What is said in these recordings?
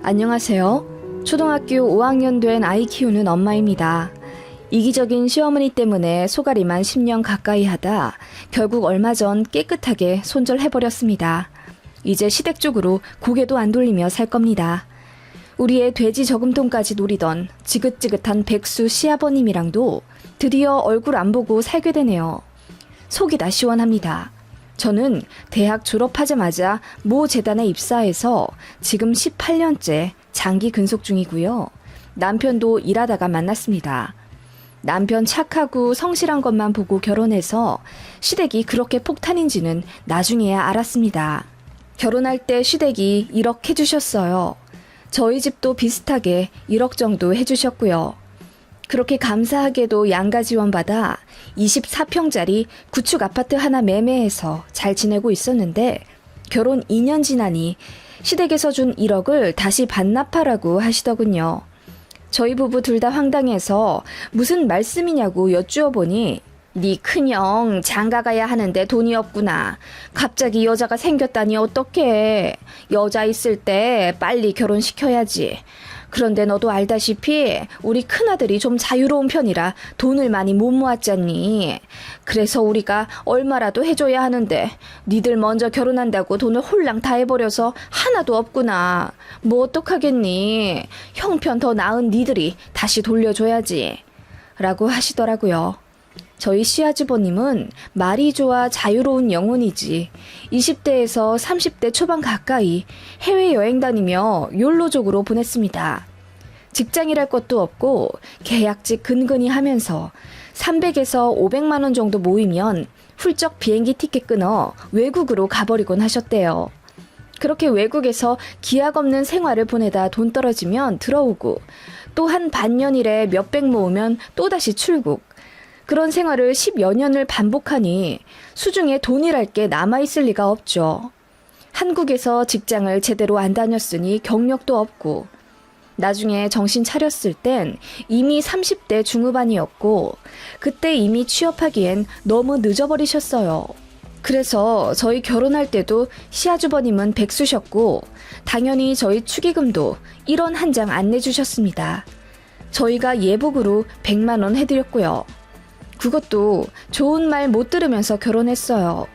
안녕하세요. 초등학교 5학년 된 아이 키우는 엄마입니다. 이기적인 시어머니 때문에 소가리만 10년 가까이 하다 결국 얼마 전 깨끗하게 손절해버렸습니다. 이제 시댁 쪽으로 고개도 안 돌리며 살 겁니다. 우리의 돼지 저금통까지 노리던 지긋지긋한 백수 시아버님이랑도 드디어 얼굴 안 보고 살게 되네요. 속이 다 시원합니다. 저는 대학 졸업하자마자 모 재단에 입사해서 지금 18년째 장기 근속 중이고요. 남편도 일하다가 만났습니다. 남편 착하고 성실한 것만 보고 결혼해서 시댁이 그렇게 폭탄인지는 나중에야 알았습니다. 결혼할 때 시댁이 1억 해주셨어요. 저희 집도 비슷하게 1억 정도 해주셨고요. 그렇게 감사하게도 양가 지원받아 24평짜리 구축 아파트 하나 매매해서 잘 지내고 있었는데 결혼 2년 지나니 시댁에서 준 1억을 다시 반납하라고 하시더군요. 저희 부부 둘 다 황당해서 무슨 말씀이냐고 여쭈어 보니 네 큰형 장가 가야 하는데 돈이 없구나. 갑자기 여자가 생겼다니 어떡해. 여자 있을 때 빨리 결혼시켜야지. 그런데 너도 알다시피 우리 큰아들이 좀 자유로운 편이라 돈을 많이 못 모았잖니. 그래서 우리가 얼마라도 해줘야 하는데 니들 먼저 결혼한다고 돈을 홀랑 다 해버려서 하나도 없구나. 뭐 어떡하겠니. 형편 더 나은 니들이 다시 돌려줘야지. 라고 하시더라고요. 저희 시아주버님은 말이 좋아 자유로운 영혼이지 20대에서 30대 초반 가까이 해외여행 다니며 욜로족으로 보냈습니다. 직장이랄 것도 없고 계약직 근근히 하면서 300에서 500만 원 정도 모이면 훌쩍 비행기 티켓 끊어 외국으로 가버리곤 하셨대요. 그렇게 외국에서 기약 없는 생활을 보내다 돈 떨어지면 들어오고 또 한 반년일에 몇백 모으면 또다시 출국. 그런 생활을 10여 년을 반복하니 수중에 돈이랄 게 남아있을 리가 없죠. 한국에서 직장을 제대로 안 다녔으니 경력도 없고 나중에 정신 차렸을 땐 이미 30대 중후반이었고 그때 이미 취업하기엔 너무 늦어버리셨어요. 그래서 저희 결혼할 때도 시아주버님은 백수셨고 당연히 저희 축의금도 1원 한 장 안 내주셨습니다. 저희가 예복으로 100만 원 해드렸고요. 그것도 좋은 말 못 들으면서 결혼했어요.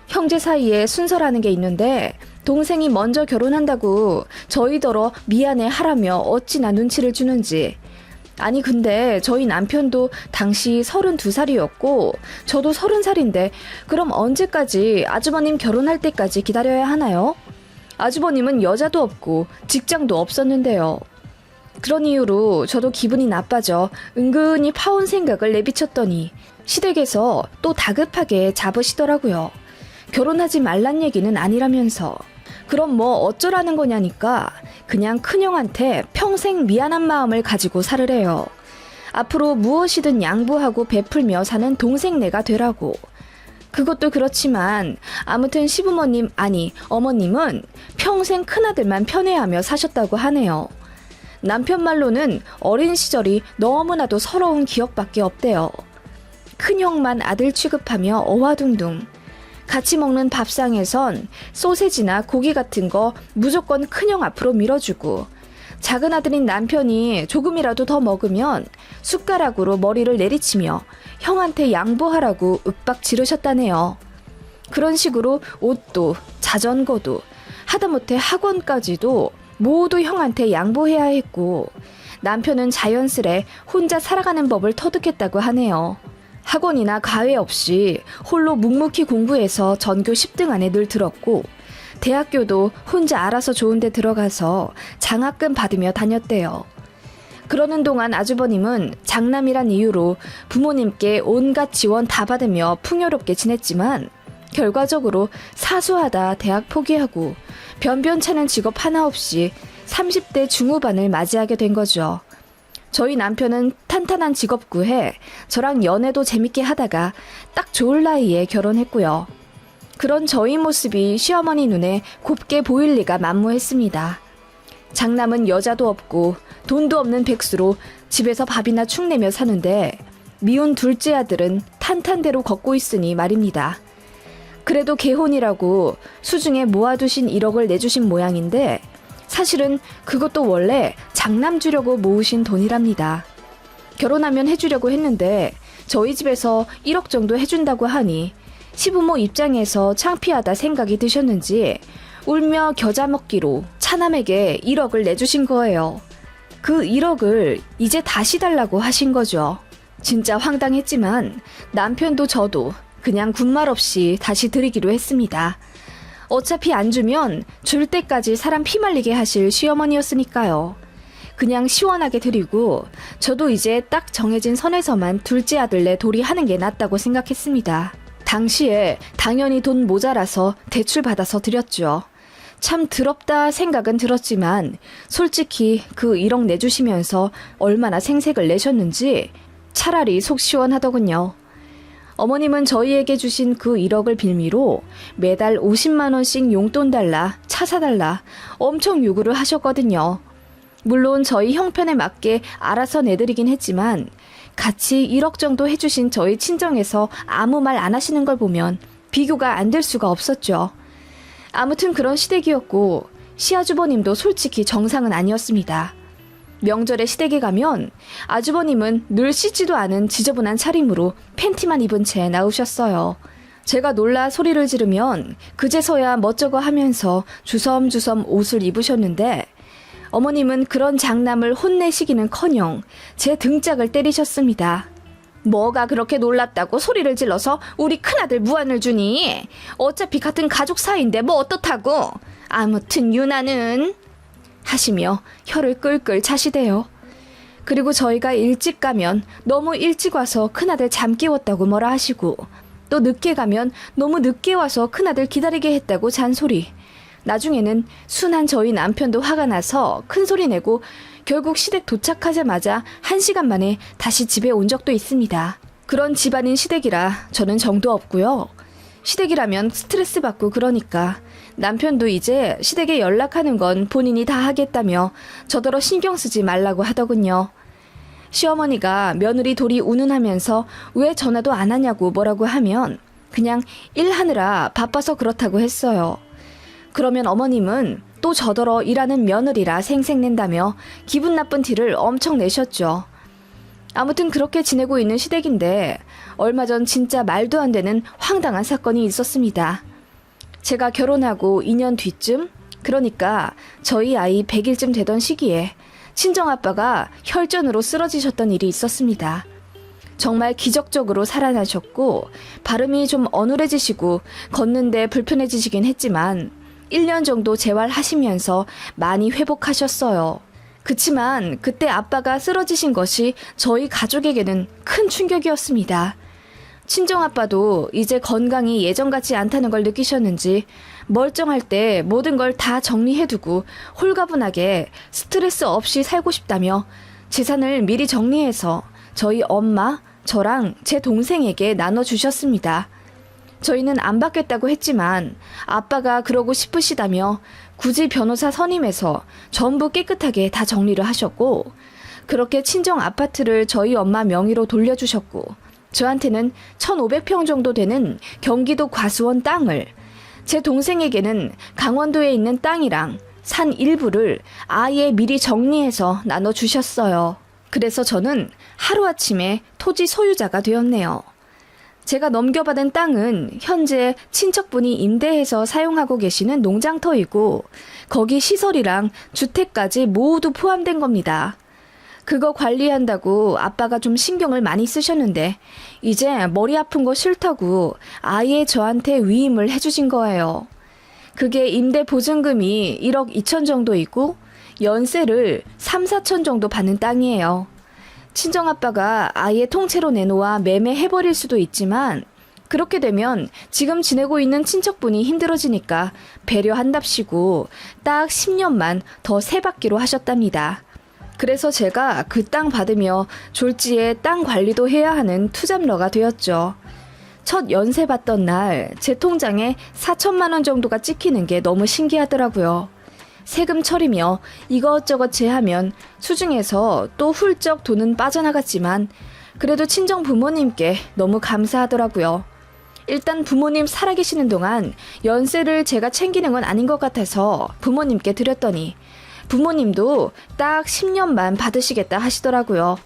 형제 사이에 순서라는 게 있는데 동생이 먼저 결혼한다고 저희더러 미안해 하라며 어찌나 눈치를 주는지. 아니 근데 저희 남편도 당시 32살이었고 저도 30살인데 그럼 언제까지 아주버님 결혼할 때까지 기다려야 하나요? 아주버님은 여자도 없고 직장도 없었는데요. 그런 이유로 저도 기분이 나빠져 은근히 파혼 생각을 내비쳤더니 시댁에서 또 다급하게 잡으시더라고요. 결혼하지 말란 얘기는 아니라면서. 그럼 뭐 어쩌라는 거냐니까 그냥 큰형한테 평생 미안한 마음을 가지고 살으래요. 앞으로 무엇이든 양보하고 베풀며 사는 동생네가 되라고. 그것도 그렇지만 아무튼 시부모님 아니 어머님은 평생 큰아들만 편애하며 사셨다고 하네요. 남편 말로는 어린 시절이 너무나도 서러운 기억밖에 없대요. 큰형만 아들 취급하며 어와둥둥. 같이 먹는 밥상에선 소세지나 고기 같은 거 무조건 큰형 앞으로 밀어주고 작은 아들인 남편이 조금이라도 더 먹으면 숟가락으로 머리를 내리치며 형한테 양보하라고 윽박 지르셨다네요. 그런 식으로 옷도 자전거도 하다못해 학원까지도 모두 형한테 양보해야 했고 남편은 자연스레 혼자 살아가는 법을 터득했다고 하네요. 학원이나 과외 없이 홀로 묵묵히 공부해서 전교 10등 안에 늘 들었고 대학교도 혼자 알아서 좋은 데 들어가서 장학금 받으며 다녔대요. 그러는 동안 아주버님은 장남이란 이유로 부모님께 온갖 지원 다 받으며 풍요롭게 지냈지만 결과적으로 사수하다 대학 포기하고 변변찮은 직업 하나 없이 30대 중후반을 맞이하게 된 거죠. 저희 남편은 탄탄한 직업 구해 저랑 연애도 재밌게 하다가 딱 좋을 나이에 결혼했고요. 그런 저희 모습이 시어머니 눈에 곱게 보일 리가 만무했습니다. 장남은 여자도 없고 돈도 없는 백수로 집에서 밥이나 축 내며 사는데 미운 둘째 아들은 탄탄대로 걷고 있으니 말입니다. 그래도 개혼이라고 수중에 모아두신 1억을 내주신 모양인데 사실은 그것도 원래 장남 주려고 모으신 돈이랍니다. 결혼하면 해주려고 했는데 저희 집에서 1억 정도 해준다고 하니 시부모 입장에서 창피하다 생각이 드셨는지 울며 겨자 먹기로 차남에게 1억을 내주신 거예요. 그 1억을 이제 다시 달라고 하신 거죠. 진짜 황당했지만 남편도 저도 그냥 군말 없이 다시 드리기로 했습니다. 어차피 안 주면 줄 때까지 사람 피말리게 하실 시어머니였으니까요. 그냥 시원하게 드리고 저도 이제 딱 정해진 선에서만 둘째 아들네 도리 하는 게 낫다고 생각했습니다. 당시에 당연히 돈 모자라서 대출 받아서 드렸죠. 참 더럽다 생각은 들었지만 솔직히 그 1억 내주시면서 얼마나 생색을 내셨는지 차라리 속 시원하더군요. 어머님은 저희에게 주신 그 1억을 빌미로 매달 50만 원씩 용돈 달라, 차 사달라 엄청 요구를 하셨거든요. 물론 저희 형편에 맞게 알아서 내드리긴 했지만 같이 1억 정도 해주신 저희 친정에서 아무 말 안 하시는 걸 보면 비교가 안 될 수가 없었죠. 아무튼 그런 시댁이었고 시아주버님도 솔직히 정상은 아니었습니다. 명절에 시댁에 가면 아주버님은 늘 씻지도 않은 지저분한 차림으로 팬티만 입은 채 나오셨어요. 제가 놀라 소리를 지르면 그제서야 멋쩍어 하면서 주섬주섬 옷을 입으셨는데 어머님은 그런 장남을 혼내시기는커녕 제 등짝을 때리셨습니다. 뭐가 그렇게 놀랍다고 소리를 질러서 우리 큰아들 무안을 주니? 어차피 같은 가족 사이인데 뭐 어떻다고? 아무튼 유나는 하시며 혀를 끌끌 차시대요. 그리고 저희가 일찍 가면 너무 일찍 와서 큰아들 잠 깨웠다고 뭐라 하시고 또 늦게 가면 너무 늦게 와서 큰아들 기다리게 했다고 잔소리. 나중에는 순한 저희 남편도 화가 나서 큰소리 내고 결국 시댁 도착하자마자 1시간 만에 다시 집에 온 적도 있습니다. 그런 집안인 시댁이라 저는 정도 없고요. 시댁이라면 스트레스 받고 그러니까 남편도 이제 시댁에 연락하는 건 본인이 다 하겠다며 저더러 신경 쓰지 말라고 하더군요. 시어머니가 며느리 돌이 운운하면서 왜 전화도 안 하냐고 뭐라고 하면 그냥 일하느라 바빠서 그렇다고 했어요. 그러면 어머님은 또 저더러 일하는 며느리라 생색낸다며 기분 나쁜 티를 엄청 내셨죠. 아무튼 그렇게 지내고 있는 시댁인데 얼마 전 진짜 말도 안 되는 황당한 사건이 있었습니다. 제가 결혼하고 2년 뒤쯤, 그러니까 저희 아이 100일쯤 되던 시기에 친정아빠가 혈전으로 쓰러지셨던 일이 있었습니다. 정말 기적적으로 살아나셨고 발음이 좀 어눌해지시고 걷는데 불편해지시긴 했지만 1년 정도 재활하시면서 많이 회복하셨어요. 그치만 그때 아빠가 쓰러지신 것이 저희 가족에게는 큰 충격이었습니다. 친정아빠도 이제 건강이 예전 같지 않다는 걸 느끼셨는지 멀쩡할 때 모든 걸 다 정리해두고 홀가분하게 스트레스 없이 살고 싶다며 재산을 미리 정리해서 저희 엄마, 저랑 제 동생에게 나눠주셨습니다. 저희는 안 받겠다고 했지만 아빠가 그러고 싶으시다며 굳이 변호사 선임해서 전부 깨끗하게 다 정리를 하셨고 그렇게 친정 아파트를 저희 엄마 명의로 돌려주셨고 저한테는 1,500평 정도 되는 경기도 과수원 땅을 제 동생에게는 강원도에 있는 땅이랑 산 일부를 아예 미리 정리해서 나눠주셨어요. 그래서 저는 하루아침에 토지 소유자가 되었네요. 제가 넘겨받은 땅은 현재 친척분이 임대해서 사용하고 계시는 농장터이고 거기 시설이랑 주택까지 모두 포함된 겁니다. 그거 관리한다고 아빠가 좀 신경을 많이 쓰셨는데 이제 머리 아픈 거 싫다고 아예 저한테 위임을 해주신 거예요. 그게 임대 보증금이 1억 2천 정도이고 연세를 3, 4천 정도 받는 땅이에요. 친정아빠가 아예 통째로 내놓아 매매해버릴 수도 있지만 그렇게 되면 지금 지내고 있는 친척분이 힘들어지니까 배려한답시고 딱 10년만 더 세받기로 하셨답니다. 그래서 제가 그 땅 받으며 졸지에 땅 관리도 해야 하는 투잡러가 되었죠. 첫 연세 받던 날 제 통장에 4천만 원 정도가 찍히는 게 너무 신기하더라고요. 세금 처리며 이것저것 제하면 수중에서 또 훌쩍 돈은 빠져나갔지만 그래도 친정 부모님께 너무 감사하더라고요. 일단 부모님 살아계시는 동안 연세를 제가 챙기는 건 아닌 것 같아서 부모님께 드렸더니 부모님도 딱 10년만 받으시겠다 하시더라고요.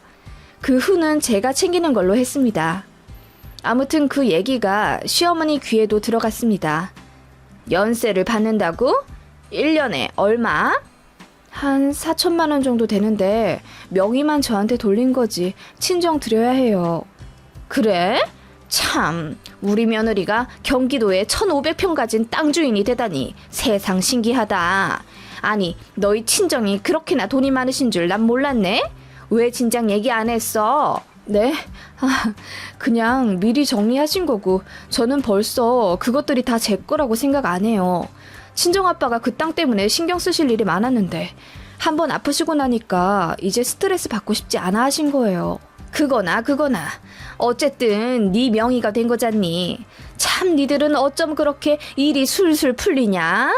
그 후는 제가 챙기는 걸로 했습니다. 아무튼 그 얘기가 시어머니 귀에도 들어갔습니다. 연세를 받는다고? 1년에 얼마? 한 4천만 원 정도 되는데 명의만 저한테 돌린 거지 친정 드려야 해요. 그래? 참, 우리 며느리가 경기도에 1,500평 가진 땅 주인이 되다니 세상 신기하다. 아니, 너희 친정이 그렇게나 돈이 많으신 줄 난 몰랐네? 왜 진작 얘기 안 했어? 네? 그냥 미리 정리하신 거고 저는 벌써 그것들이 다 제 거라고 생각 안 해요. 친정아빠가 그 땅 때문에 신경 쓰실 일이 많았는데 한번 아프시고 나니까 이제 스트레스 받고 싶지 않아 하신 거예요. 그거나 어쨌든 네 명의가 된 거잖니. 참 니들은 어쩜 그렇게 일이 술술 풀리냐?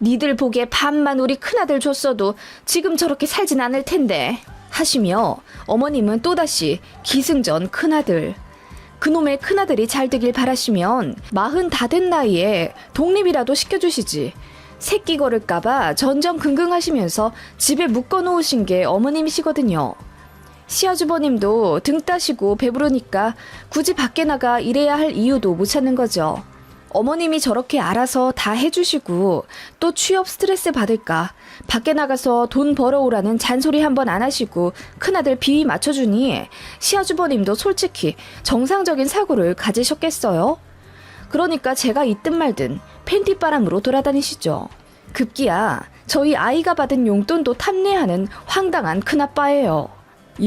니들 보기에 반만 우리 큰아들 줬어도 지금 저렇게 살진 않을 텐데 하시며 어머님은 또다시 기승전 큰아들. 그놈의 큰아들이 잘 되길 바라시면 40 다 된 나이에 독립이라도 시켜주시지. 새끼 거를까봐 전전긍긍하시면서 집에 묶어놓으신 게 어머님이시거든요. 시아주버님도 등 따시고 배부르니까 굳이 밖에 나가 일해야 할 이유도 못 찾는 거죠. 어머님이 저렇게 알아서 다 해주시고 또 취업 스트레스 받을까 밖에 나가서 돈 벌어오라는 잔소리 한번 안 하시고 큰아들 비위 맞춰주니 시아주버님도 솔직히 정상적인 사고를 가지셨겠어요? 그러니까 제가 있든 말든 팬티바람으로 돌아다니시죠. 급기야 저희 아이가 받은 용돈도 탐내하는 황당한 큰아빠예요.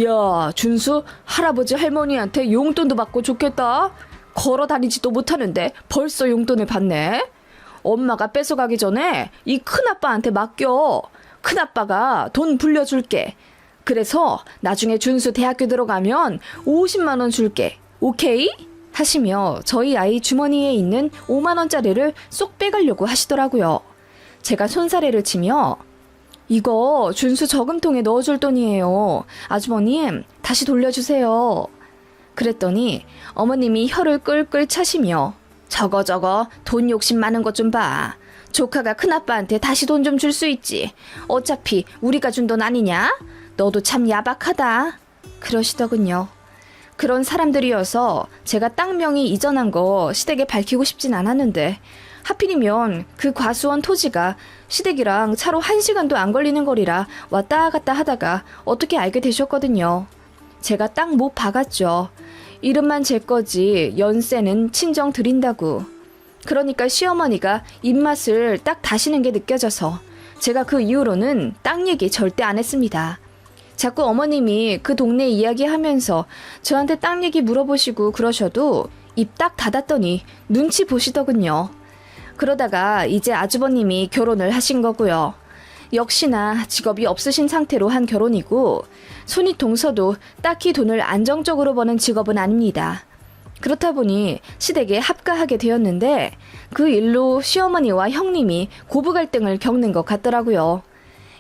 야, 준수 할아버지 할머니한테 용돈도 받고 좋겠다. 걸어 다니지도 못하는데 벌써 용돈을 받네. 엄마가 뺏어가기 전에 이 큰아빠한테 맡겨. 큰아빠가 돈 불려줄게. 그래서 나중에 준수 대학교 들어가면 50만 원 줄게. 오케이? 하시며 저희 아이 주머니에 있는 5만 원짜리를 쏙 빼가려고 하시더라고요. 제가 손사래를 치며 이거 준수 저금통에 넣어줄 돈이에요. 아주버님 다시 돌려주세요. 그랬더니 어머님이 혀를 끌끌 차시며 저거 돈 욕심 많은 것 좀 봐. 조카가 큰아빠한테 다시 돈 좀 줄 수 있지. 어차피 우리가 준 돈 아니냐? 너도 참 야박하다. 그러시더군요. 그런 사람들이어서 제가 땅 명의 이전한 거 시댁에 밝히고 싶진 않았는데 하필이면 그 과수원 토지가 시댁이랑 차로 1시간도 안 걸리는 거리라 왔다 갔다 하다가 어떻게 알게 되셨거든요. 제가 땅 못 박았죠. 이름만 제 거지 연세는 친정 드린다고. 그러니까 시어머니가 입맛을 딱 다시는 게 느껴져서 제가 그 이후로는 땅 얘기 절대 안 했습니다. 자꾸 어머님이 그 동네 이야기하면서 저한테 땅 얘기 물어보시고 그러셔도 입 딱 닫았더니 눈치 보시더군요. 그러다가 이제 아주버님이 결혼을 하신 거고요. 역시나 직업이 없으신 상태로 한 결혼이고 손이 동서도 딱히 돈을 안정적으로 버는 직업은 아닙니다. 그렇다 보니 시댁에 합가하게 되었는데 그 일로 시어머니와 형님이 고부 갈등을 겪는 것 같더라고요.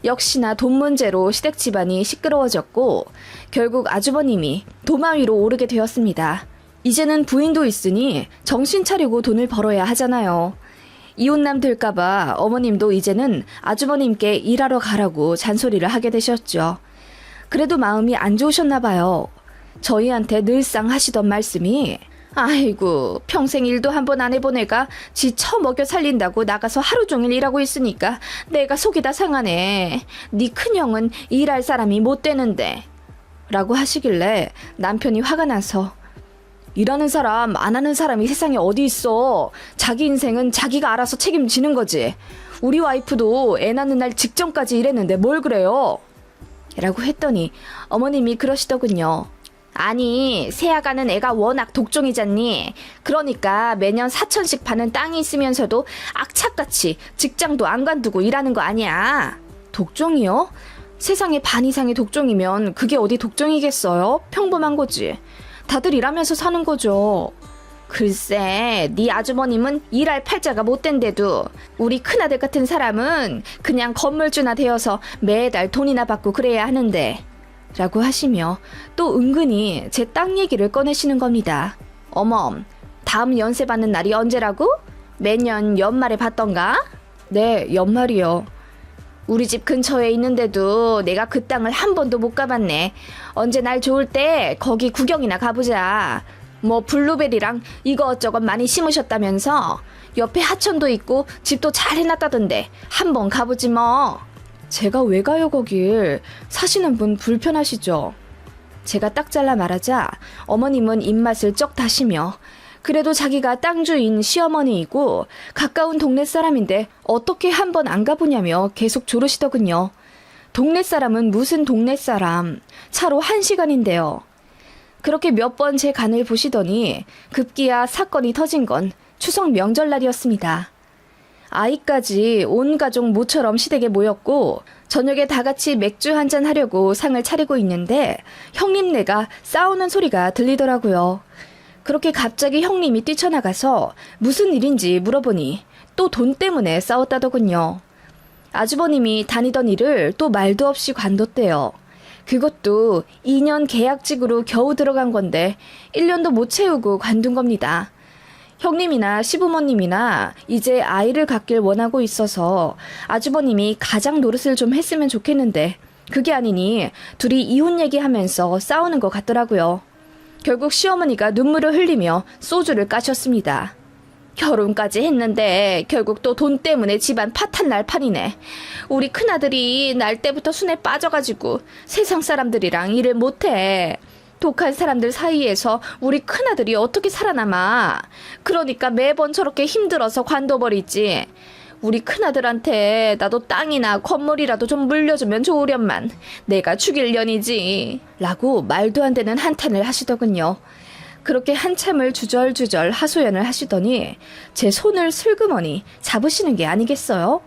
역시나 돈 문제로 시댁 집안이 시끄러워졌고 결국 아주버님이 도마 위로 오르게 되었습니다. 이제는 부인도 있으니 정신 차리고 돈을 벌어야 하잖아요. 이혼남 될까봐 어머님도 이제는 아주버님께 일하러 가라고 잔소리를 하게 되셨죠. 그래도 마음이 안 좋으셨나 봐요. 저희한테 늘상 하시던 말씀이 아이고 평생 일도 한 번 안 해본 애가 지 처먹여 살린다고 나가서 하루 종일 일하고 있으니까 내가 속이 다 상하네. 네 큰형은 일할 사람이 못 되는데 라고 하시길래 남편이 화가 나서 일하는 사람 안 하는 사람이 세상에 어디 있어. 자기 인생은 자기가 알아서 책임지는 거지. 우리 와이프도 애 낳는 날 직전까지 일했는데 뭘 그래요? 라고 했더니 어머님이 그러시더군요. 아니 새아가는 애가 워낙 독종이잖니. 그러니까 매년 4천씩 파는 땅이 있으면서도 악착같이 직장도 안 관두고 일하는 거 아니야. 독종이요? 세상에 반 이상의 독종이면 그게 어디 독종이겠어요? 평범한 거지. 다들 일하면서 사는 거죠. 글쎄 네 아주버님은 일할 팔자가 못 된데도 우리 큰아들 같은 사람은 그냥 건물주나 되어서 매달 돈이나 받고 그래야 하는데 라고 하시며 또 은근히 제 땅 얘기를 꺼내시는 겁니다. 어멈, 다음 연세 받는 날이 언제라고? 매년 연말에 받던가? 네, 연말이요. 우리 집 근처에 있는데도 내가 그 땅을 한 번도 못 가봤네. 언제 날 좋을 때 거기 구경이나 가보자. 뭐 블루베리랑 이것저것 많이 심으셨다면서 옆에 하천도 있고 집도 잘 해놨다던데 한번 가보지 뭐. 제가 왜 가요 거길? 사시는 분 불편하시죠? 제가 딱 잘라 말하자 어머님은 입맛을 쩍 다시며 그래도 자기가 땅 주인 시어머니이고 가까운 동네 사람인데 어떻게 한번 안 가보냐며 계속 조르시더군요. 동네 사람은 무슨 동네 사람? 차로 1시간인데요. 그렇게 몇 번 제 간을 보시더니 급기야 사건이 터진 건 추석 명절날이었습니다. 아이까지 온 가족 모처럼 시댁에 모였고 저녁에 다 같이 맥주 한잔 하려고 상을 차리고 있는데 형님네가 싸우는 소리가 들리더라고요. 그렇게 갑자기 형님이 뛰쳐나가서 무슨 일인지 물어보니 또 돈 때문에 싸웠다더군요. 아주버님이 다니던 일을 또 말도 없이 관뒀대요. 그것도 2년 계약직으로 겨우 들어간 건데 1년도 못 채우고 관둔 겁니다. 형님이나 시부모님이나 이제 아이를 갖길 원하고 있어서 아주버님이 가장 노릇을 좀 했으면 좋겠는데 그게 아니니 둘이 이혼 얘기하면서 싸우는 것 같더라고요. 결국 시어머니가 눈물을 흘리며 소주를 까셨습니다. 결혼까지 했는데 결국 또 돈 때문에 집안 파탄 날 판이네. 우리 큰아들이 날 때부터 순에 빠져가지고 세상 사람들이랑 일을 못해. 독한 사람들 사이에서 우리 큰아들이 어떻게 살아남아. 그러니까 매번 저렇게 힘들어서 관둬버리지. 우리 큰아들한테 나도 땅이나 건물이라도 좀 물려주면 좋으련만 내가 죽일 년이지. 라고 말도 안 되는 한탄을 하시더군요. 그렇게 한참을 주절주절 하소연을 하시더니 제 손을 슬그머니 잡으시는 게 아니겠어요?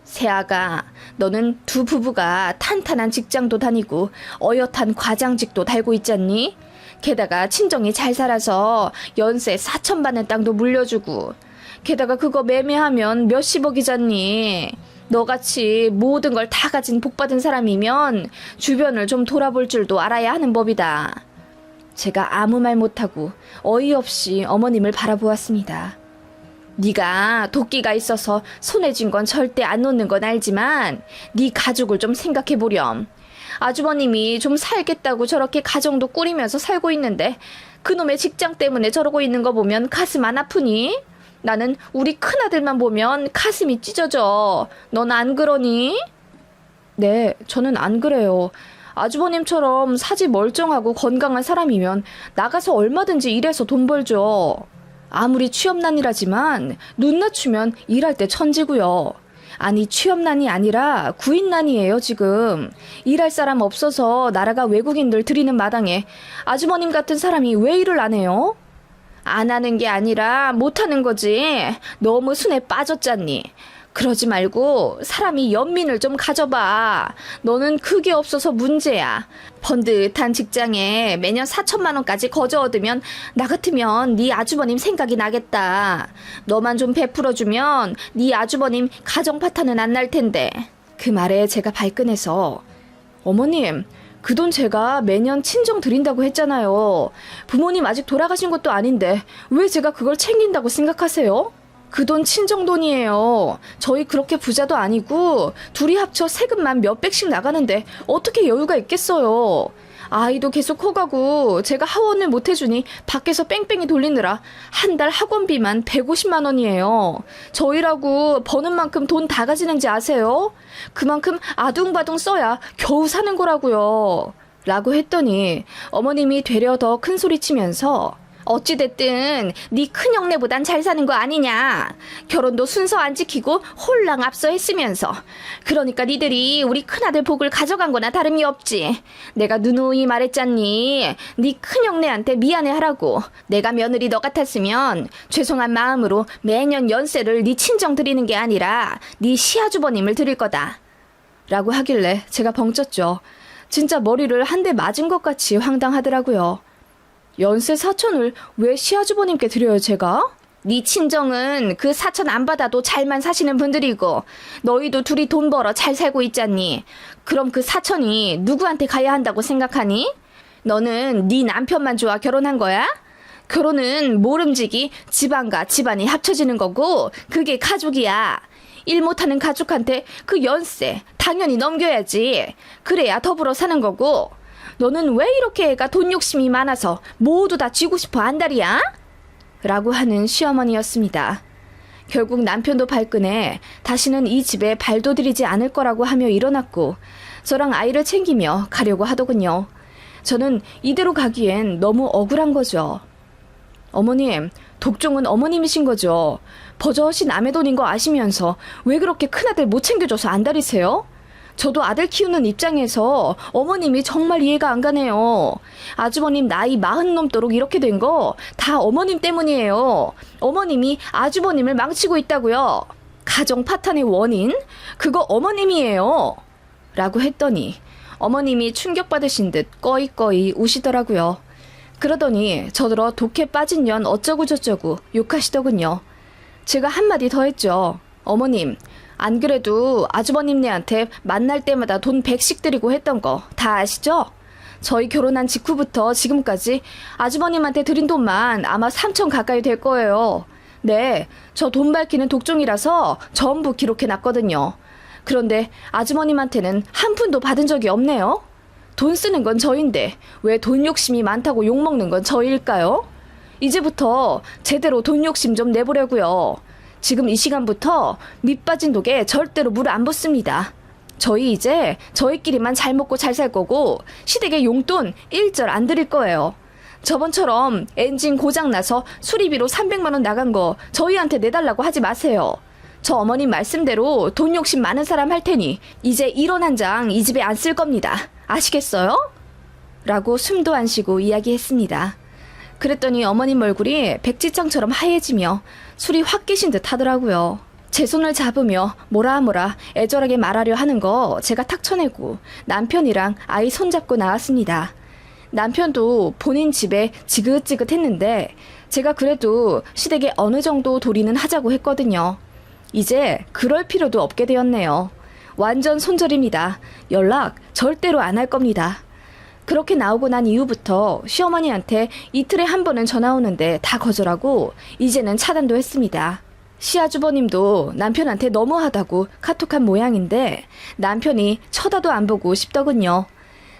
새아가, 너는 두 부부가 탄탄한 직장도 다니고 어엿한 과장직도 달고 있잖니? 게다가 친정이 잘 살아서 연세 4천 받는 땅도 물려주고 게다가 그거 매매하면 몇십억이잖니. 너같이 모든 걸 다 가진 복받은 사람이면 주변을 좀 돌아볼 줄도 알아야 하는 법이다. 제가 아무 말 못하고 어이없이 어머님을 바라보았습니다. 네가 도끼가 있어서 손에 쥔 건 절대 안 놓는 건 알지만 네 가족을 좀 생각해보렴. 아주버님이 좀 살겠다고 저렇게 가정도 꾸리면서 살고 있는데 그놈의 직장 때문에 저러고 있는 거 보면 가슴 안 아프니? 나는 우리 큰아들만 보면 가슴이 찢어져. 넌 안 그러니? 네, 저는 안 그래요. 아주버님처럼 사지 멀쩡하고 건강한 사람이면 나가서 얼마든지 일해서 돈 벌죠. 아무리 취업난이라지만 눈 낮추면 일할 때 천지고요. 아니 취업난이 아니라 구인난이에요 지금. 일할 사람 없어서 나라가 외국인들 들이는 마당에 아주버님 같은 사람이 왜 일을 안 해요? 안 하는 게 아니라 못하는 거지. 너무 순에 빠졌잖니. 그러지 말고 사람이 연민을 좀 가져봐. 너는 그게 없어서 문제야. 번듯한 직장에 매년 4천만 원까지 거저 얻으면 나 같으면 네 아주버님 생각이 나겠다. 너만 좀 베풀어주면 네 아주버님 가정 파탄은 안 날 텐데. 그 말에 제가 발끈해서 어머님, 그 돈 제가 매년 친정 드린다고 했잖아요. 부모님 아직 돌아가신 것도 아닌데 왜 제가 그걸 챙긴다고 생각하세요? 그 돈 친정 돈이에요. 저희 그렇게 부자도 아니고 둘이 합쳐 세금만 몇백씩 나가는데 어떻게 여유가 있겠어요. 아이도 계속 커가고 제가 하원을 못 해주니 밖에서 뺑뺑이 돌리느라 한 달 학원비만 150만 원이에요. 저희라고 버는 만큼 돈 다 가지는지 아세요? 그만큼 아둥바둥 써야 겨우 사는 거라고요. 라고 했더니 어머님이 되려 더 큰 소리 치면서 어찌됐든 네 큰형네보단 잘 사는 거 아니냐. 결혼도 순서 안 지키고 홀랑 앞서 했으면서. 그러니까 니들이 우리 큰아들 복을 가져간 거나 다름이 없지. 내가 누누이 말했잖니. 네 큰형네한테 미안해하라고. 내가 며느리 너 같았으면 죄송한 마음으로 매년 연세를 네 친정 드리는 게 아니라 네 시아주버님을 드릴 거다. 라고 하길래 제가 벙쪘죠. 진짜 머리를 한 대 맞은 것 같이 황당하더라고요. 연세 4천을 왜 시아주버님께 드려요 제가? 네 친정은 그 4천 안 받아도 잘만 사시는 분들이고 너희도 둘이 돈 벌어 잘 살고 있잖니. 그럼 그 4천이 누구한테 가야 한다고 생각하니? 너는 네 남편만 좋아 결혼한 거야? 결혼은 모름지기 집안과 집안이 합쳐지는 거고 그게 가족이야. 일 못하는 가족한테 그 연세 당연히 넘겨야지. 그래야 더불어 사는 거고. 너는 왜 이렇게 애가 돈 욕심이 많아서 모두 다 쥐고 싶어 안달이야? 라고 하는 시어머니였습니다. 결국 남편도 발끈해 다시는 이 집에 발도 들이지 않을 거라고 하며 일어났고 저랑 아이를 챙기며 가려고 하더군요. 저는 이대로 가기엔 너무 억울한 거죠. 어머님, 독종은 어머님이신 거죠. 버젓이 남의 돈인 거 아시면서 왜 그렇게 큰아들 못 챙겨줘서 안달이세요? 저도 아들 키우는 입장에서 어머님이 정말 이해가 안 가네요. 아주버님 나이 40 넘도록 이렇게 된 거 다 어머님 때문이에요. 어머님이 아주버님을 망치고 있다고요. 가정 파탄의 원인? 그거 어머님이에요. 라고 했더니 어머님이 충격받으신 듯 꺼이꺼이 우시더라고요. 그러더니 저더러 독해 빠진 년 어쩌고저쩌고 욕하시더군요. 제가 한마디 더 했죠. 어머님, 안 그래도 아주버님네한테 만날 때마다 돈 100씩 드리고 했던 거 다 아시죠? 저희 결혼한 직후부터 지금까지 아주버님한테 드린 돈만 아마 3천 가까이 될 거예요. 네, 저 돈 밝히는 독종이라서 전부 기록해놨거든요. 그런데 아주머님한테는 한 푼도 받은 적이 없네요. 돈 쓰는 건 저인데 왜 돈 욕심이 많다고 욕먹는 건 저일까요? 이제부터 제대로 돈 욕심 좀 내보려고요. 지금 이 시간부터 밑 빠진 독에 절대로 물 안 붓습니다. 저희 이제 저희끼리만 잘 먹고 잘 살 거고 시댁에 용돈 1절 안 드릴 거예요. 저번처럼 엔진 고장나서 수리비로 300만 원 나간 거 저희한테 내달라고 하지 마세요. 저 어머님 말씀대로 돈 욕심 많은 사람 할 테니 이제 1원 한 장 이 집에 안 쓸 겁니다. 아시겠어요? 라고 숨도 안 쉬고 이야기했습니다. 그랬더니 어머님 얼굴이 백지장처럼 하얘지며 술이 확 깨신 듯 하더라고요. 제 손을 잡으며 뭐라 애절하게 말하려 하는 거 제가 탁 쳐내고 남편이랑 아이 손잡고 나왔습니다. 남편도 본인 집에 지긋지긋했는데 제가 그래도 시댁에 어느 정도 도리는 하자고 했거든요. 이제 그럴 필요도 없게 되었네요. 완전 손절입니다. 연락 절대로 안 할 겁니다. 그렇게 나오고 난 이후부터 시어머니한테 이틀에 한 번은 전화 오는데 다 거절하고 이제는 차단도 했습니다. 시아주버님도 남편한테 너무하다고 카톡한 모양인데 남편이 쳐다도 안 보고 싶더군요.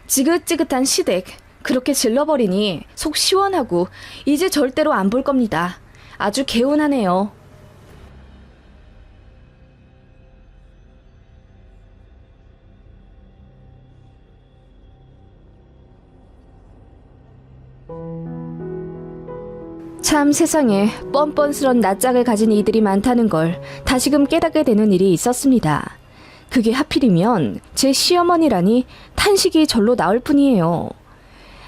지긋지긋한 시댁 그렇게 질러버리니 속 시원하고 이제 절대로 안 볼 겁니다. 아주 개운하네요. 참 세상에 뻔뻔스런 낯짝을 가진 이들이 많다는 걸 다시금 깨닫게 되는 일이 있었습니다. 그게 하필이면 제 시어머니라니 탄식이 절로 나올 뿐이에요.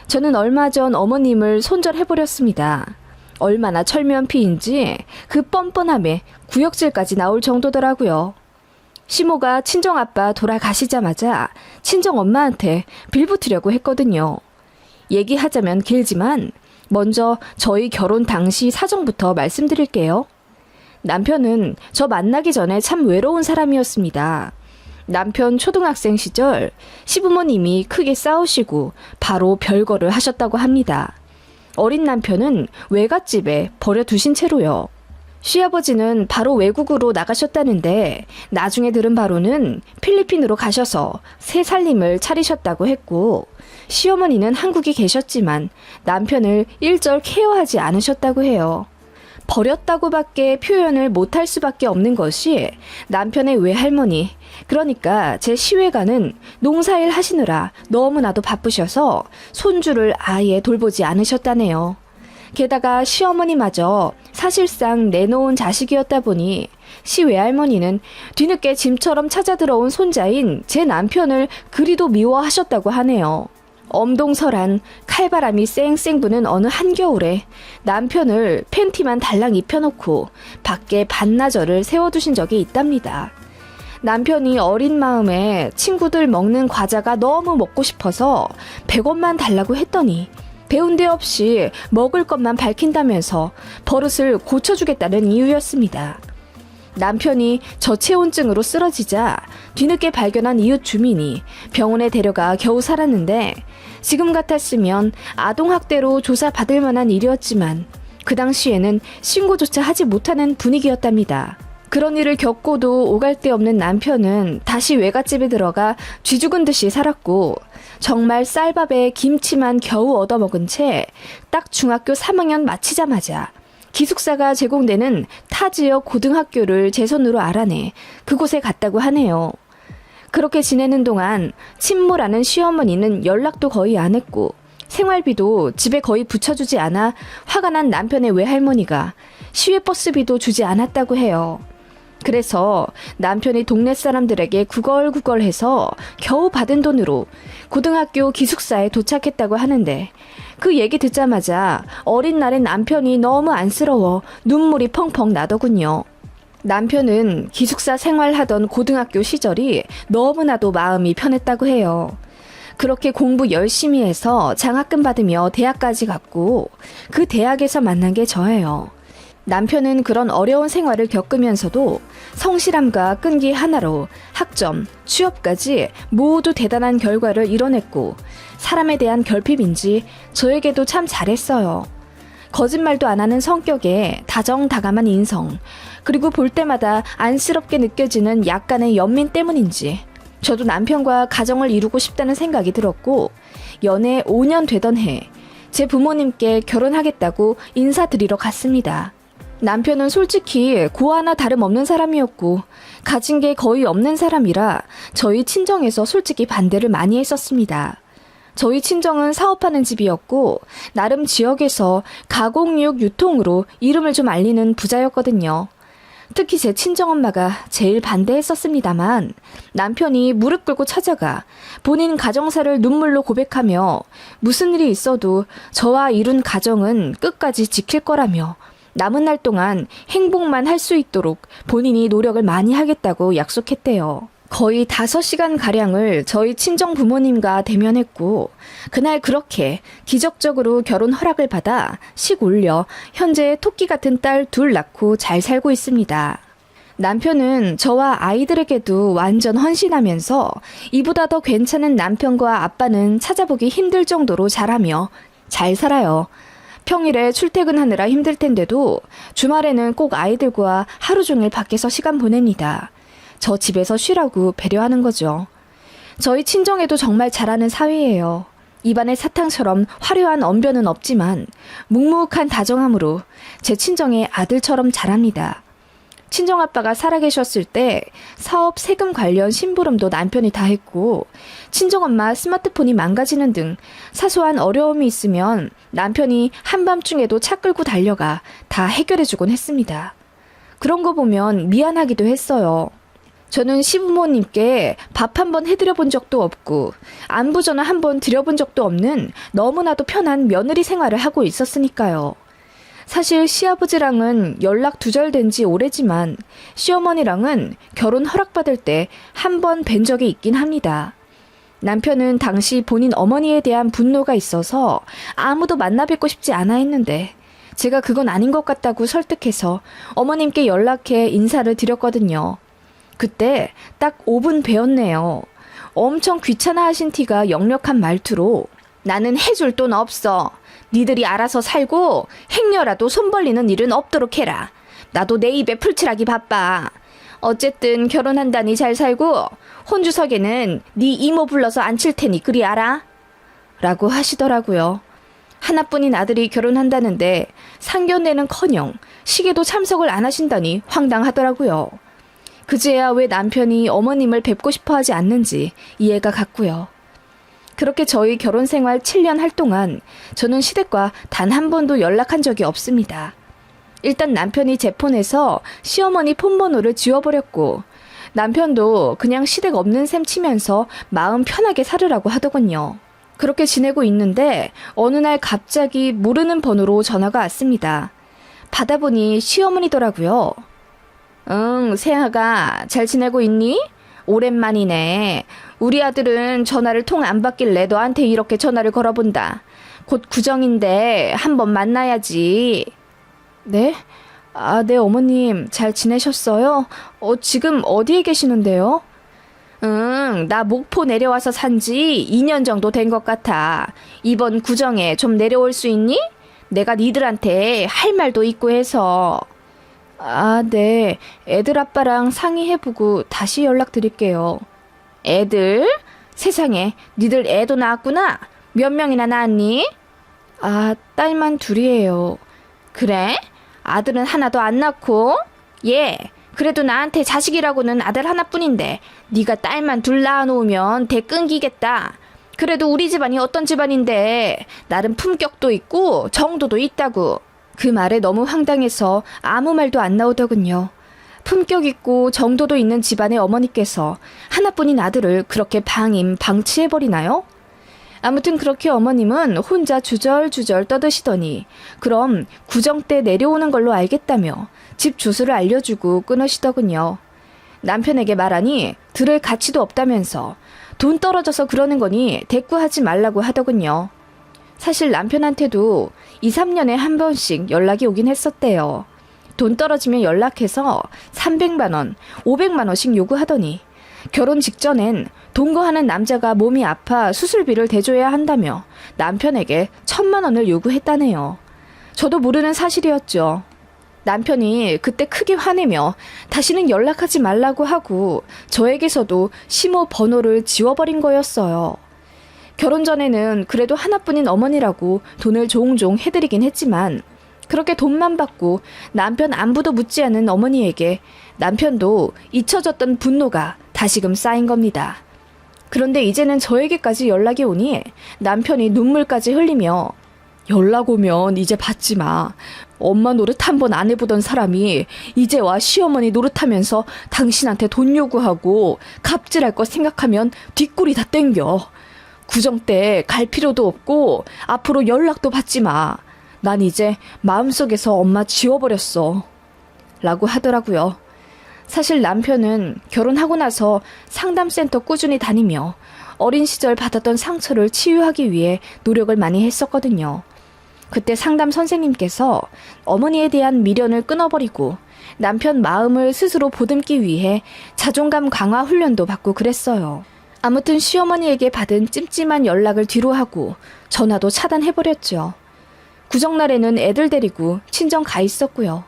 저는 얼마 전 어머님을 손절해버렸습니다. 얼마나 철면피인지 그 뻔뻔함에 구역질까지 나올 정도더라고요. 시모가 친정아빠 돌아가시자마자 친정엄마한테 빌붙으려고 했거든요. 얘기하자면 길지만 먼저 저희 결혼 당시 사정부터 말씀드릴게요. 남편은 저 만나기 전에 참 외로운 사람이었습니다. 남편 초등학생 시절 시부모님이 크게 싸우시고 바로 별거를 하셨다고 합니다. 어린 남편은 외갓집에 버려두신 채로요. 시아버지는 바로 외국으로 나가셨다는데 나중에 들은 바로는 필리핀으로 가셔서 새 살림을 차리셨다고 했고 시어머니는 한국에 계셨지만 남편을 일절 케어하지 않으셨다고 해요. 버렸다고밖에 표현을 못할 수밖에 없는 것이 남편의 외할머니, 그러니까 제 시외가는 농사일 하시느라 너무나도 바쁘셔서 손주를 아예 돌보지 않으셨다네요. 게다가 시어머니마저 사실상 내놓은 자식이었다 보니 시외할머니는 뒤늦게 짐처럼 찾아들어온 손자인 제 남편을 그리도 미워하셨다고 하네요. 엄동설한 칼바람이 쌩쌩 부는 어느 한겨울에 남편을 팬티만 달랑 입혀놓고 밖에 반나절을 세워두신 적이 있답니다. 남편이 어린 마음에 친구들 먹는 과자가 너무 먹고 싶어서 100원만 달라고 했더니 배운 데 없이 먹을 것만 밝힌다면서 버릇을 고쳐주겠다는 이유였습니다. 남편이 저체온증으로 쓰러지자 뒤늦게 발견한 이웃 주민이 병원에 데려가 겨우 살았는데 지금 같았으면 아동학대로 조사받을 만한 일이었지만 그 당시에는 신고조차 하지 못하는 분위기였답니다. 그런 일을 겪고도 오갈 데 없는 남편은 다시 외갓집에 들어가 쥐죽은 듯이 살았고, 정말 쌀밥에 김치만 겨우 얻어먹은 채 딱 중학교 3학년 마치자마자 기숙사가 제공되는 타 지역 고등학교를 제 손으로 알아내 그곳에 갔다고 하네요. 그렇게 지내는 동안 친모라는 시어머니는 연락도 거의 안 했고, 생활비도 집에 거의 붙여주지 않아 화가 난 남편의 외할머니가 시외버스비도 주지 않았다고 해요. 그래서 남편이 동네 사람들에게 구걸구걸해서 겨우 받은 돈으로 고등학교 기숙사에 도착했다고 하는데, 그 얘기 듣자마자 어린 날의 남편이 너무 안쓰러워 눈물이 펑펑 나더군요. 남편은 기숙사 생활하던 고등학교 시절이 너무나도 마음이 편했다고 해요. 그렇게 공부 열심히 해서 장학금 받으며 대학까지 갔고, 그 대학에서 만난 게 저예요. 남편은 그런 어려운 생활을 겪으면서도 성실함과 끈기 하나로 학점, 취업까지 모두 대단한 결과를 이뤄냈고, 사람에 대한 결핍인지 저에게도 참 잘했어요. 거짓말도 안 하는 성격에 다정다감한 인성, 그리고 볼 때마다 안쓰럽게 느껴지는 약간의 연민 때문인지 저도 남편과 가정을 이루고 싶다는 생각이 들었고, 연애 5년 되던 해 제 부모님께 결혼하겠다고 인사드리러 갔습니다. 남편은 솔직히 고 하나 다름없는 사람이었고 가진 게 거의 없는 사람이라 저희 친정에서 솔직히 반대를 많이 했었습니다. 저희 친정은 사업하는 집이었고 나름 지역에서 가공육 유통으로 이름을 좀 알리는 부자였거든요. 특히 제 친정엄마가 제일 반대했었습니다만 남편이 무릎 꿇고 찾아가 본인 가정사를 눈물로 고백하며 무슨 일이 있어도 저와 이룬 가정은 끝까지 지킬 거라며 남은 날 동안 행복만 할 수 있도록 본인이 노력을 많이 하겠다고 약속했대요. 거의 5시간가량을 저희 친정 부모님과 대면했고, 그날 그렇게 기적적으로 결혼 허락을 받아 식 올려 현재 토끼 같은 딸 둘 낳고 잘 살고 있습니다. 남편은 저와 아이들에게도 완전 헌신하면서 이보다 더 괜찮은 남편과 아빠는 찾아보기 힘들 정도로 잘하며 잘 살아요. 평일에 출퇴근하느라 힘들 텐데도 주말에는 꼭 아이들과 하루 종일 밖에서 시간 보냅니다. 저 집에서 쉬라고 배려하는 거죠. 저희 친정에도 정말 잘하는 사위예요. 입안의 사탕처럼 화려한 언변은 없지만 묵묵한 다정함으로 제 친정의 아들처럼 잘합니다. 친정아빠가 살아계셨을 때 사업 세금 관련 심부름도 남편이 다 했고, 친정엄마 스마트폰이 망가지는 등 사소한 어려움이 있으면 남편이 한밤중에도 차 끌고 달려가 다 해결해주곤 했습니다. 그런 거 보면 미안하기도 했어요. 저는 시부모님께 밥 한 번 해드려 본 적도 없고 안부 전화 한 번 드려본 적도 없는 너무나도 편한 며느리 생활을 하고 있었으니까요. 사실 시아버지랑은 연락 두절된 지 오래지만 시어머니랑은 결혼 허락받을 때 한 번 뵌 적이 있긴 합니다. 남편은 당시 본인 어머니에 대한 분노가 있어서 아무도 만나 뵙고 싶지 않아 했는데 제가 그건 아닌 것 같다고 설득해서 어머님께 연락해 인사를 드렸거든요. 그때 딱 5분 뵈었네요. 엄청 귀찮아하신 티가 역력한 말투로 나는 해줄 돈 없어. 니들이 알아서 살고 행여라도 손 벌리는 일은 없도록 해라. 나도 내 입에 풀칠하기 바빠. 어쨌든 결혼한다니 잘 살고 혼주석에는 네 이모 불러서 앉힐 테니 그리 알아? 라고 하시더라고요. 하나뿐인 아들이 결혼한다는데 상견례는커녕 시계도 참석을 안 하신다니 황당하더라고요. 그제야 왜 남편이 어머님을 뵙고 싶어 하지 않는지 이해가 갔고요. 그렇게 저희 결혼 생활 7년 할 동안 저는 시댁과 단 한 번도 연락한 적이 없습니다. 일단 남편이 제 폰에서 시어머니 폰번호를 지워버렸고 남편도 그냥 시댁 없는 셈 치면서 마음 편하게 살으라고 하더군요. 그렇게 지내고 있는데 어느 날 갑자기 모르는 번호로 전화가 왔습니다. 받아보니 시어머니더라고요. 응, 세아가 잘 지내고 있니? 오랜만이네. 우리 아들은 전화를 통 안 받길래 너한테 이렇게 전화를 걸어본다. 곧 구정인데 한번 만나야지. 네? 네, 어머님 잘 지내셨어요? 지금 어디에 계시는데요? 응, 나 목포 내려와서 산지 2년 정도 된 것 같아. 이번 구정에 좀 내려올 수 있니? 내가 니들한테 할 말도 있고 해서. 아, 네. 애들 아빠랑 상의해보고 다시 연락드릴게요. 애들? 세상에, 니들 애도 낳았구나? 몇 명이나 낳았니? 아, 딸만 둘이에요. 그래? 아들은 하나도 안 낳고? 예, 그래도 나한테 자식이라고는 아들 하나뿐인데 네가 딸만 둘 낳아놓으면 대 끊기겠다. 그래도 우리 집안이 어떤 집안인데 나름 품격도 있고 정도도 있다고. 그 말에 너무 황당해서 아무 말도 안 나오더군요. 품격 있고 정도도 있는 집안의 어머니께서 하나뿐인 아들을 그렇게 방치해버리나요? 아무튼 그렇게 어머님은 혼자 주절주절 떠드시더니 그럼 구정 때 내려오는 걸로 알겠다며 집 주소를 알려주고 끊으시더군요. 남편에게 말하니 들을 가치도 없다면서 돈 떨어져서 그러는 거니 대꾸하지 말라고 하더군요. 사실 남편한테도 2, 3년에 한 번씩 연락이 오긴 했었대요. 돈 떨어지면 연락해서 300만 원, 500만 원씩 요구하더니 결혼 직전엔 동거하는 남자가 몸이 아파 수술비를 대줘야 한다며 남편에게 1,000만 원을 요구했다네요. 저도 모르는 사실이었죠. 남편이 그때 크게 화내며 다시는 연락하지 말라고 하고 저에게서도 시모 번호를 지워버린 거였어요. 결혼 전에는 그래도 하나뿐인 어머니라고 돈을 종종 해드리긴 했지만 그렇게 돈만 받고 남편 안부도 묻지 않은 어머니에게 남편도 잊혀졌던 분노가 다시금 쌓인 겁니다. 그런데 이제는 저에게까지 연락이 오니 남편이 눈물까지 흘리며 연락 오면 이제 받지 마. 엄마 노릇 한 번 안 해보던 사람이 이제 와 시어머니 노릇하면서 당신한테 돈 요구하고 갑질할 거 생각하면 뒷골이 다 땡겨. 구정 때 갈 필요도 없고 앞으로 연락도 받지 마. 난 이제 마음속에서 엄마 지워버렸어. 라고 하더라고요. 사실 남편은 결혼하고 나서 상담센터 꾸준히 다니며 어린 시절 받았던 상처를 치유하기 위해 노력을 많이 했었거든요. 그때 상담 선생님께서 어머니에 대한 미련을 끊어버리고 남편 마음을 스스로 보듬기 위해 자존감 강화 훈련도 받고 그랬어요. 아무튼 시어머니에게 받은 찜찜한 연락을 뒤로하고 전화도 차단해버렸죠. 구정날에는 애들 데리고 친정 가 있었고요.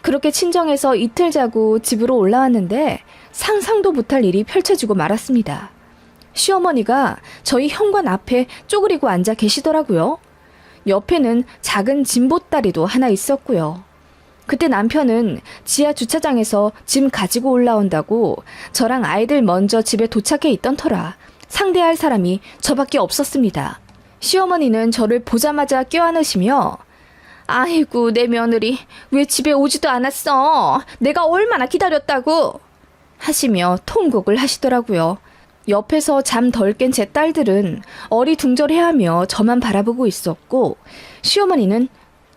그렇게 친정에서 이틀 자고 집으로 올라왔는데 상상도 못할 일이 펼쳐지고 말았습니다. 시어머니가 저희 현관 앞에 쪼그리고 앉아 계시더라고요. 옆에는 작은 진보다리도 하나 있었고요. 그때 남편은 지하 주차장에서 짐 가지고 올라온다고 저랑 아이들 먼저 집에 도착해 있던 터라 상대할 사람이 저밖에 없었습니다. 시어머니는 저를 보자마자 껴안으시며 아이고 내 며느리 왜 집에 오지도 않았어. 내가 얼마나 기다렸다고 하시며 통곡을 하시더라고요. 옆에서 잠 덜 깬 제 딸들은 어리둥절해하며 저만 바라보고 있었고 시어머니는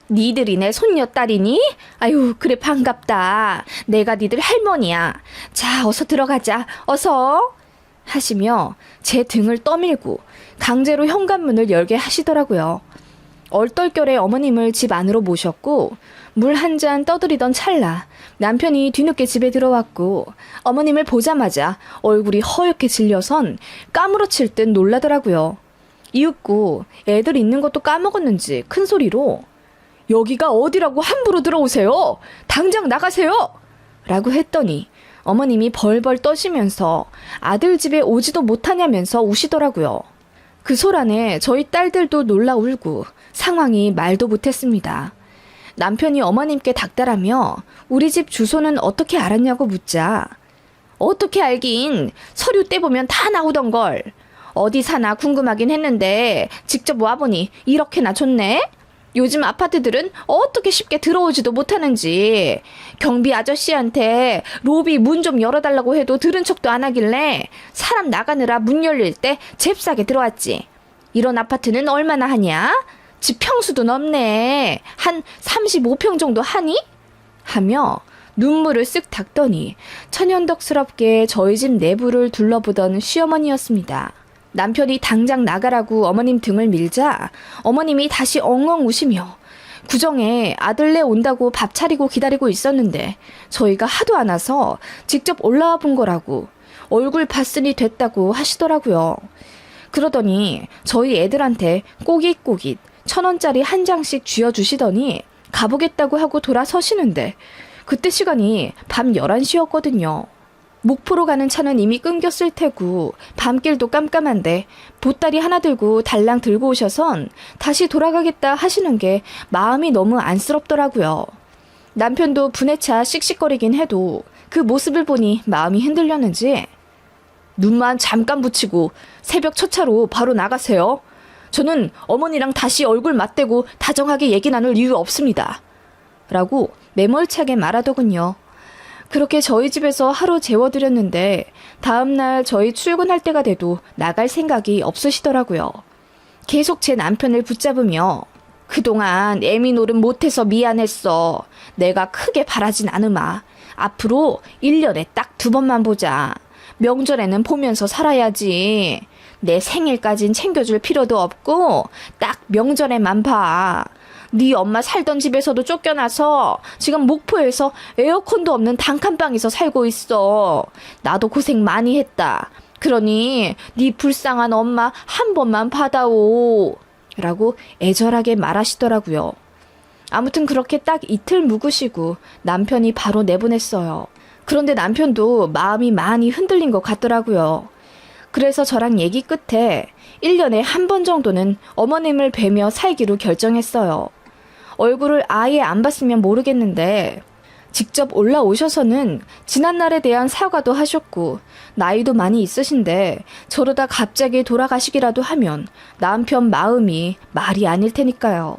니들이 내 손녀딸이니? 아유 그래 반갑다. 내가 니들 할머니야. 자 어서 들어가자. 어서 하시며 제 등을 떠밀고 강제로 현관문을 열게 하시더라고요. 얼떨결에 어머님을 집 안으로 모셨고 물 한 잔 떠드리던 찰나 남편이 뒤늦게 집에 들어왔고 어머님을 보자마자 얼굴이 허옇게 질려선 까무러칠 듯 놀라더라고요. 이윽고 애들 있는 것도 까먹었는지 큰 소리로 여기가 어디라고 함부로 들어오세요. 당장 나가세요. 라고 했더니 어머님이 벌벌 떠시면서 아들 집에 오지도 못하냐면서 우시더라고요. 그 소란에 저희 딸들도 놀라 울고 상황이 말도 못했습니다. 남편이 어머님께 닥달하며 우리 집 주소는 어떻게 알았냐고 묻자 어떻게 알긴 서류 떼보면 다 나오던걸. 어디 사나 궁금하긴 했는데 직접 와보니 이렇게나 좋네. 요즘 아파트들은 어떻게 쉽게 들어오지도 못하는지 경비 아저씨한테 로비 문 좀 열어달라고 해도 들은 척도 안 하길래 사람 나가느라 문 열릴 때 잽싸게 들어왔지. 이런 아파트는 얼마나 하냐? 집 평수도 넘네. 한 35평 정도 하니? 하며 눈물을 쓱 닦더니 천연덕스럽게 저희 집 내부를 둘러보던 시어머니였습니다. 남편이 당장 나가라고 어머님 등을 밀자 어머님이 다시 엉엉 우시며 구정에 아들네 온다고 밥 차리고 기다리고 있었는데 저희가 하도 안 와서 직접 올라와 본 거라고 얼굴 봤으니 됐다고 하시더라고요. 그러더니 저희 애들한테 꼬깃꼬깃 1,000원짜리 한 장씩 쥐어주시더니 가보겠다고 하고 돌아서시는데 그때 시간이 밤 11시였거든요. 목포로 가는 차는 이미 끊겼을 테고 밤길도 깜깜한데 보따리 하나 들고 달랑 들고 오셔선 다시 돌아가겠다 하시는 게 마음이 너무 안쓰럽더라고요. 남편도 분해차 씩씩거리긴 해도 그 모습을 보니 마음이 흔들렸는지 눈만 잠깐 붙이고 새벽 첫 차로 바로 나가세요. 저는 어머니랑 다시 얼굴 맞대고 다정하게 얘기 나눌 이유 없습니다. 라고 매몰차게 말하더군요. 그렇게 저희 집에서 하루 재워드렸는데 다음날 저희 출근할 때가 돼도 나갈 생각이 없으시더라고요. 계속 제 남편을 붙잡으며 그동안 애미 노릇 못해서 미안했어. 내가 크게 바라진 않으마. 앞으로 1년에 딱 2번만 보자. 명절에는 보면서 살아야지. 내 생일까진 챙겨줄 필요도 없고 딱 명절에만 봐. 네 엄마 살던 집에서도 쫓겨나서 지금 목포에서 에어컨도 없는 단칸방에서 살고 있어. 나도 고생 많이 했다. 그러니 네 불쌍한 엄마 한 번만 받아오. 라고 애절하게 말하시더라고요. 아무튼 그렇게 딱 이틀 묵으시고 남편이 바로 내보냈어요. 그런데 남편도 마음이 많이 흔들린 것 같더라고요. 그래서 저랑 얘기 끝에 1년에 한 번 정도는 어머님을 뵈며 살기로 결정했어요. 얼굴을 아예 안 봤으면 모르겠는데 직접 올라오셔서는 지난날에 대한 사과도 하셨고 나이도 많이 있으신데 저러다 갑자기 돌아가시기라도 하면 남편 마음이 말이 아닐 테니까요.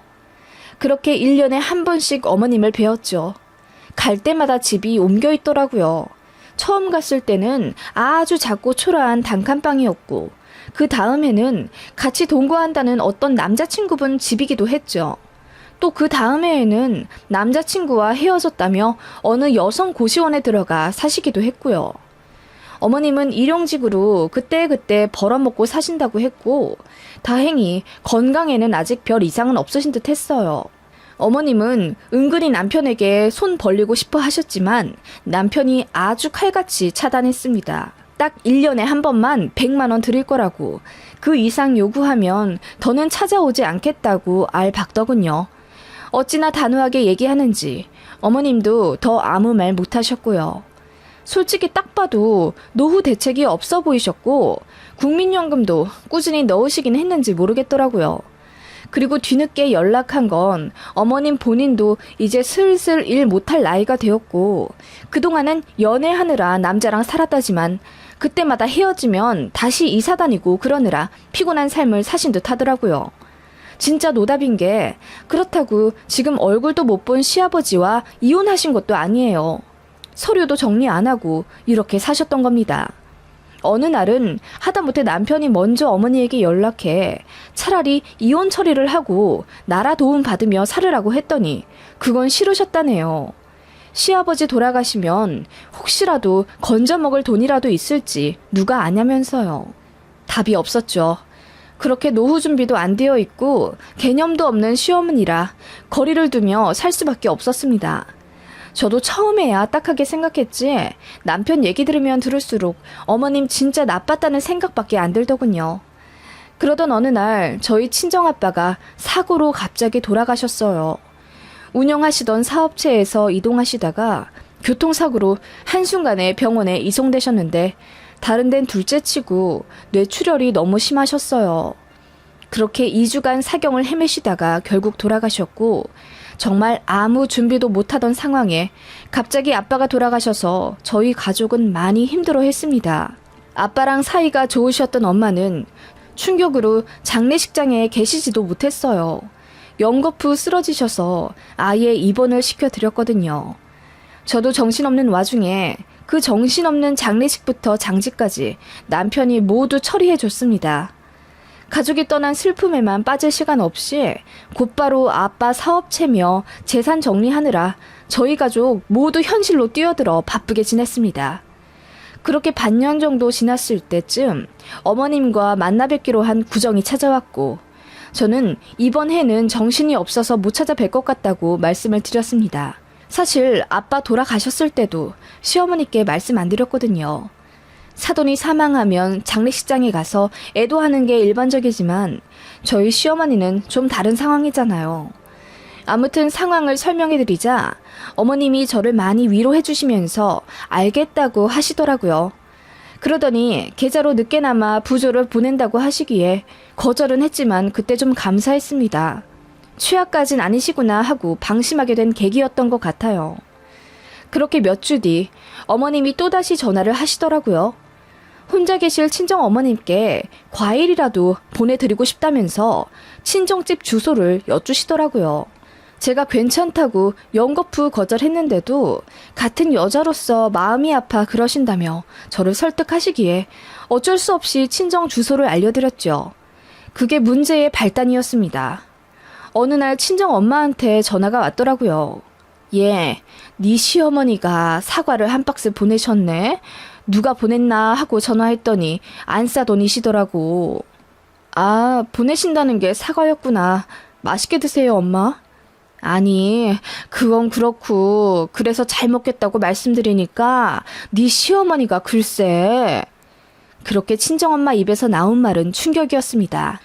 그렇게 1년에 한 번씩 어머님을 뵈었죠. 갈 때마다 집이 옮겨 있더라고요. 처음 갔을 때는 아주 작고 초라한 단칸방이었고 그 다음에는 같이 동거한다는 어떤 남자친구분 집이기도 했죠. 또 그 다음 해에는 남자친구와 헤어졌다며 어느 여성 고시원에 들어가 사시기도 했고요. 어머님은 일용직으로 그때그때 벌어먹고 사신다고 했고 다행히 건강에는 아직 별 이상은 없으신 듯 했어요. 어머님은 은근히 남편에게 손 벌리고 싶어 하셨지만 남편이 아주 칼같이 차단했습니다. 딱 1년에 한 번만 100만 원 드릴 거라고 그 이상 요구하면 더는 찾아오지 않겠다고 알박더군요. 어찌나 단호하게 얘기하는지 어머님도 더 아무 말 못하셨고요. 솔직히 딱 봐도 노후 대책이 없어 보이셨고 국민연금도 꾸준히 넣으시긴 했는지 모르겠더라고요. 그리고 뒤늦게 연락한 건 어머님 본인도 이제 슬슬 일 못할 나이가 되었고 그동안은 연애하느라 남자랑 살았다지만 그때마다 헤어지면 다시 이사 다니고 그러느라 피곤한 삶을 사신 듯 하더라고요. 진짜 노답인 게 그렇다고 지금 얼굴도 못 본 시아버지와 이혼하신 것도 아니에요. 서류도 정리 안 하고 이렇게 사셨던 겁니다. 어느 날은 하다못해 남편이 먼저 어머니에게 연락해 차라리 이혼 처리를 하고 나라 도움 받으며 살으라고 했더니 그건 싫으셨다네요. 시아버지 돌아가시면 혹시라도 건져 먹을 돈이라도 있을지 누가 아냐면서요. 답이 없었죠. 그렇게 노후 준비도 안 되어 있고 개념도 없는 시어머니라 거리를 두며 살 수밖에 없었습니다. 저도 처음에야 딱하게 생각했지 남편 얘기 들으면 들을수록 어머님 진짜 나빴다는 생각밖에 안 들더군요. 그러던 어느 날 저희 친정아빠가 사고로 갑자기 돌아가셨어요. 운영하시던 사업체에서 이동하시다가 교통사고로 한순간에 병원에 이송되셨는데 다른 데는 둘째치고 뇌출혈이 너무 심하셨어요. 그렇게 2주간 사경을 헤매시다가 결국 돌아가셨고 정말 아무 준비도 못하던 상황에 갑자기 아빠가 돌아가셔서 저희 가족은 많이 힘들어했습니다. 아빠랑 사이가 좋으셨던 엄마는 충격으로 장례식장에 계시지도 못했어요. 연거푸 쓰러지셔서 아예 입원을 시켜드렸거든요. 저도 정신없는 와중에 그 정신없는 장례식부터 장지까지 남편이 모두 처리해줬습니다. 가족이 떠난 슬픔에만 빠질 시간 없이 곧바로 아빠 사업체며 재산 정리하느라 저희 가족 모두 현실로 뛰어들어 바쁘게 지냈습니다. 그렇게 반년 정도 지났을 때쯤 어머님과 만나 뵙기로 한 구정이 찾아왔고 저는 이번 해는 정신이 없어서 못 찾아뵐 것 같다고 말씀을 드렸습니다. 사실 아빠 돌아가셨을 때도 시어머니께 말씀 안 드렸거든요. 사돈이 사망하면 장례식장에 가서 애도하는 게 일반적이지만 저희 시어머니는 좀 다른 상황이잖아요. 아무튼 상황을 설명해드리자 어머님이 저를 많이 위로해 주시면서 알겠다고 하시더라고요. 그러더니 계좌로 늦게나마 부조를 보낸다고 하시기에 거절은 했지만 그때 좀 감사했습니다. 취약까진 아니시구나 하고 방심하게 된 계기였던 것 같아요. 그렇게 몇 주 뒤 어머님이 또다시 전화를 하시더라고요. 혼자 계실 친정 어머님께 과일이라도 보내드리고 싶다면서 친정집 주소를 여쭈시더라고요. 제가 괜찮다고 연거푸 거절했는데도 같은 여자로서 마음이 아파 그러신다며 저를 설득하시기에 어쩔 수 없이 친정 주소를 알려드렸죠. 그게 문제의 발단이었습니다. 어느 날 친정 엄마한테 전화가 왔더라고요. 네 시어머니가 사과를 한 박스 보내셨네. 누가 보냈나 하고 전화했더니 안 싸돈이시더라고. 아, 보내신다는 게 사과였구나. 맛있게 드세요, 엄마. 아니, 그건 그렇고 그래서 잘 먹겠다고 말씀드리니까 네 시어머니가 글쎄. 그렇게 친정엄마 입에서 나온 말은 충격이었습니다.